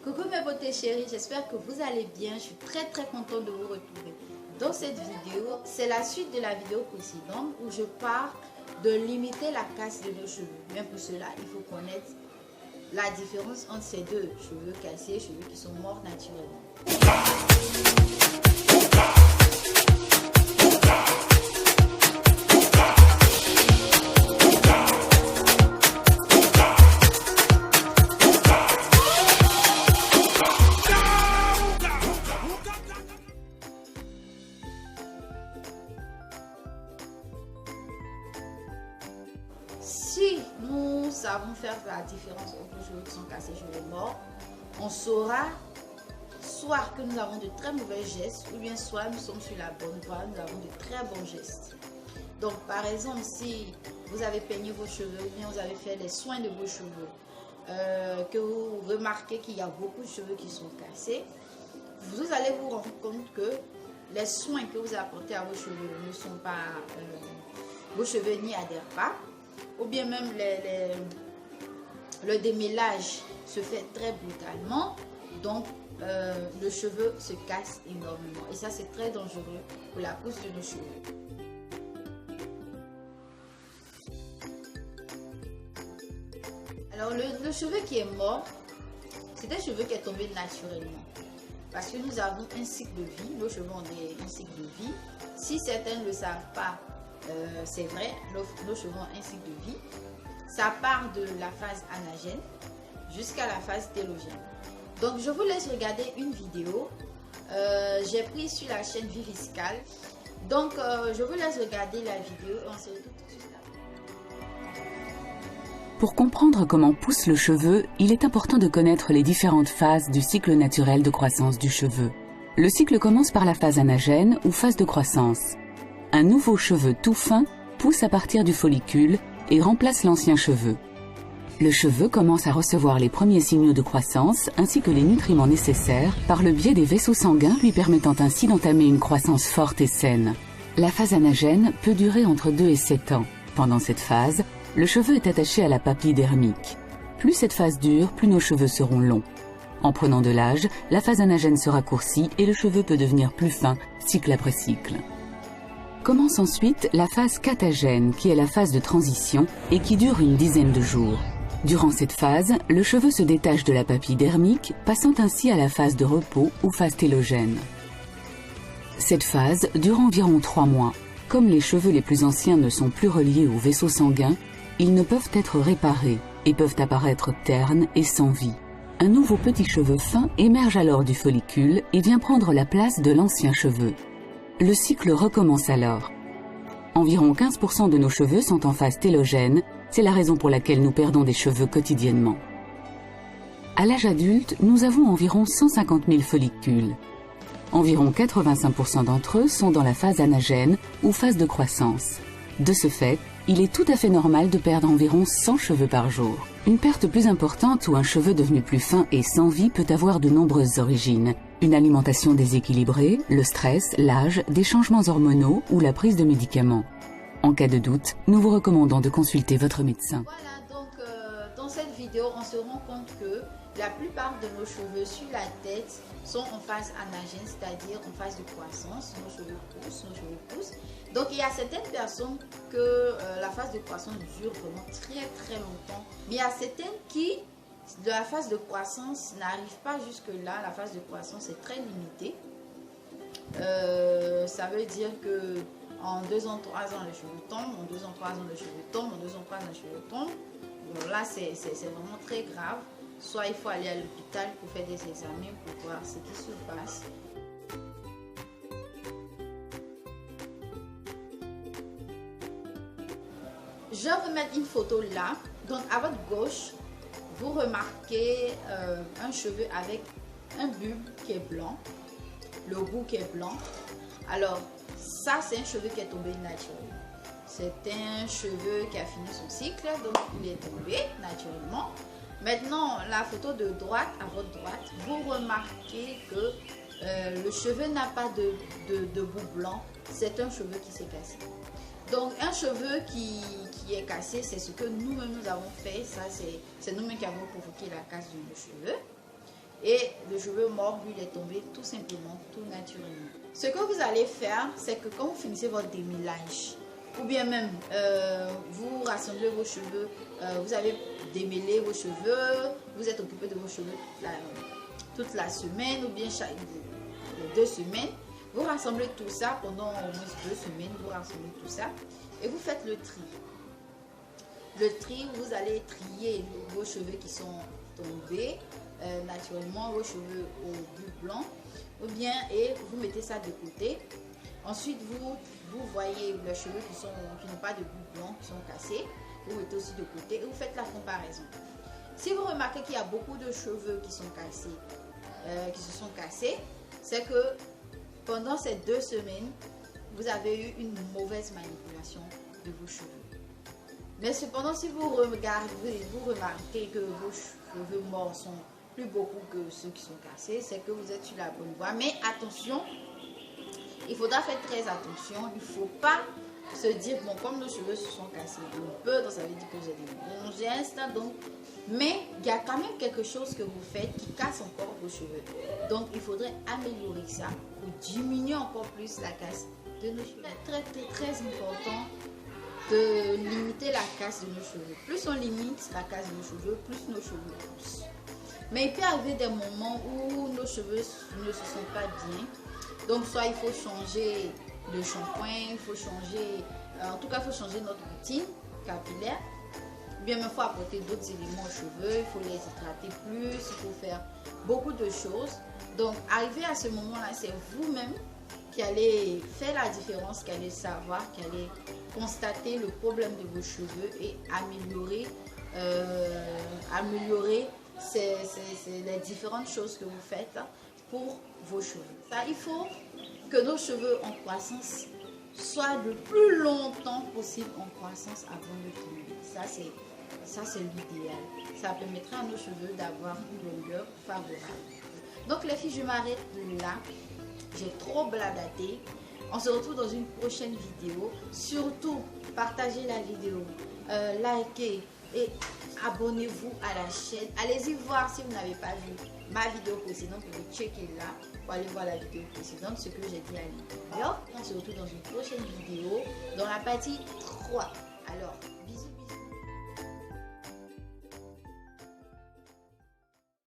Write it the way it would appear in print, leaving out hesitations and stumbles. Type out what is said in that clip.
Coucou mes beautés chéries, j'espère que vous allez bien. Je suis très contente de vous retrouver dans cette vidéo. C'est la suite de la vidéo précédente où je parle de limiter la casse de nos cheveux. Mais pour cela, il faut connaître la différence entre ces deux cheveux cassés et cheveux qui sont morts naturellement. Si nous savons faire la différence entre les cheveux qui sont cassés et les cheveux morts, on saura soit que nous avons de très mauvais gestes ou bien soit nous sommes sur la bonne voie, nous avons de très bons gestes. Donc par exemple, si vous avez peigné vos cheveux ou bien vous avez fait les soins de vos cheveux, que vous remarquez qu'il y a beaucoup de cheveux qui sont cassés, vous allez vous rendre compte que les soins que vous apportez à vos cheveux ne sont pas, vos cheveux n'y adhèrent pas, ou bien même le démêlage se fait très brutalement, donc le cheveu se casse énormément et ça c'est très dangereux pour la pousse de nos cheveux. Alors le cheveu qui est mort, c'est un cheveu qui est tombé naturellement parce que nous avons un cycle de vie, nos cheveux ont un cycle de vie. Si certains ne le savent pas, c'est vrai, nos cheveux ont un cycle de vie. Ça part de la phase anagène jusqu'à la phase télogène. Donc je vous laisse regarder une vidéo. J'ai pris sur la chaîne Viviscal. Donc je vous laisse regarder la vidéo et on se retrouve tout de suite après. Pour comprendre comment pousse le cheveu, il est important de connaître les différentes phases du cycle naturel de croissance du cheveu. Le cycle commence par la phase anagène ou phase de croissance. Un nouveau cheveu tout fin pousse à partir du follicule et remplace l'ancien cheveu. Le cheveu commence à recevoir les premiers signaux de croissance ainsi que les nutriments nécessaires par le biais des vaisseaux sanguins lui permettant ainsi d'entamer une croissance forte et saine. La phase anagène peut durer entre 2 et 7 ans. Pendant cette phase, le cheveu est attaché à la papille dermique. Plus cette phase dure, plus nos cheveux seront longs. En prenant de l'âge, la phase anagène se raccourcit et le cheveu peut devenir plus fin, cycle après cycle. Commence ensuite la phase catagène, qui est la phase de transition et qui dure une dizaine de jours. Durant cette phase, le cheveu se détache de la papille dermique, passant ainsi à la phase de repos ou phase télogène. Cette phase dure environ 3 mois. Comme les cheveux les plus anciens ne sont plus reliés au vaisseau sanguin, ils ne peuvent être réparés et peuvent apparaître ternes et sans vie. Un nouveau petit cheveu fin émerge alors du follicule et vient prendre la place de l'ancien cheveu. Le cycle recommence alors. Environ 15% de nos cheveux sont en phase télogène, c'est la raison pour laquelle nous perdons des cheveux quotidiennement. À l'âge adulte, nous avons environ 150 000 follicules. Environ 85% d'entre eux sont dans la phase anagène ou phase de croissance. De ce fait, il est tout à fait normal de perdre environ 100 cheveux par jour. Une perte plus importante ou un cheveu devenu plus fin et sans vie peut avoir de nombreuses origines. Une alimentation déséquilibrée, le stress, l'âge, des changements hormonaux ou la prise de médicaments. En cas de doute, nous vous recommandons de consulter votre médecin. Voilà, donc dans cette vidéo, on se rend compte que la plupart de nos cheveux sur la tête sont en phase anagène, c'est-à-dire en phase de croissance. Nos cheveux poussent. Donc il y a certaines personnes que la phase de croissance dure vraiment très longtemps. Mais il y a certaines qui, de la phase de croissance, n'arrivent pas jusque-là. La phase de croissance est très limitée. Ça veut dire que en 2 ans, 3 ans, les cheveux tombent. En 2 ans, 3 ans, les cheveux tombent. En 2 ans, 3 ans, les cheveux tombent. Donc là, c'est vraiment très grave. Soit il faut aller à l'hôpital pour faire des examens pour voir ce qui se passe. Je vais vous mettre une photo là. Donc à votre gauche, vous remarquez un cheveu avec un bulbe qui est blanc, le bout qui est blanc. Alors ça c'est un cheveu qui est tombé naturellement. C'est un cheveu qui a fini son cycle, donc il est tombé naturellement. Maintenant, la photo de droite, à votre droite, vous remarquez que le cheveu n'a pas de bout blanc, c'est un cheveu qui s'est cassé. Donc un cheveu qui est cassé, c'est ce que nous-mêmes nous avons fait, ça c'est nous-mêmes qui avons provoqué la casse de nos cheveux. et le cheveu mort, lui, il est tombé tout simplement, tout naturellement. Ce que vous allez faire, c'est que quand vous finissez votre démêlage, ou bien même vous rassemblez vos cheveux, vous avez démêlé vos cheveux, vous êtes occupé de vos cheveux toute la semaine, ou bien les 2 semaines, vous rassemblez tout ça pendant au moins 2 semaines, vous rassemblez tout ça et vous faites le tri. Le tri, vous allez trier vos cheveux qui sont tombés naturellement, vos cheveux au bout blanc, ou bien, et vous mettez ça de côté. Ensuite, vous voyez les cheveux qui n'ont pas de bout blanc, qui sont cassés, vous mettez aussi de côté et vous faites la comparaison. Si vous remarquez qu'il y a beaucoup de cheveux qui sont cassés, qui se sont cassés, c'est que pendant ces 2 semaines, vous avez eu une mauvaise manipulation de vos cheveux. Mais cependant, si vous remarquez que vos cheveux morts sont plus beaucoup que ceux qui sont cassés, c'est que vous êtes sur la bonne voie. Mais attention, il faudra faire très attention. Il ne faut pas se dire, bon, comme nos cheveux se sont cassés un peu, donc ça veut dire que j'ai des bons gestes, donc, mais il y a quand même quelque chose que vous faites qui casse encore vos cheveux. Donc, il faudrait améliorer ça ou diminuer encore plus la casse de nos cheveux. C'est très, très, très important de limiter la casse de nos cheveux. Plus on limite la casse de nos cheveux, plus nos cheveux poussent. Mais il peut arriver des moments où nos cheveux ne se sentent pas bien. Donc, soit il faut changer de shampoing, il faut changer, en tout cas, il faut changer notre routine capillaire. Bien, il faut apporter d'autres éléments aux cheveux, il faut les hydrater plus, il faut faire beaucoup de choses. Donc, arrivé à ce moment-là, c'est vous-même qui allez faire la différence, qui allez savoir, qui allez constater le problème de vos cheveux et améliorer les différentes choses que vous faites pour vos cheveux. Ça, il faut que nos cheveux en croissance soient le plus longtemps possible en croissance avant de tomber. Ça, c'est l'idéal. Ça permettra à nos cheveux d'avoir une longueur favorable. Donc les filles, je m'arrête là. J'ai trop blablaté. On se retrouve dans une prochaine vidéo. Surtout, partagez la vidéo, likez et abonnez-vous à la chaîne. Allez-y voir si vous n'avez pas vu ma vidéo précédente. Vous pouvez checker là pour aller voir la vidéo précédente, ce que j'ai dit à l'intérieur. On se retrouve dans une prochaine vidéo dans la partie 3. Alors, bisous.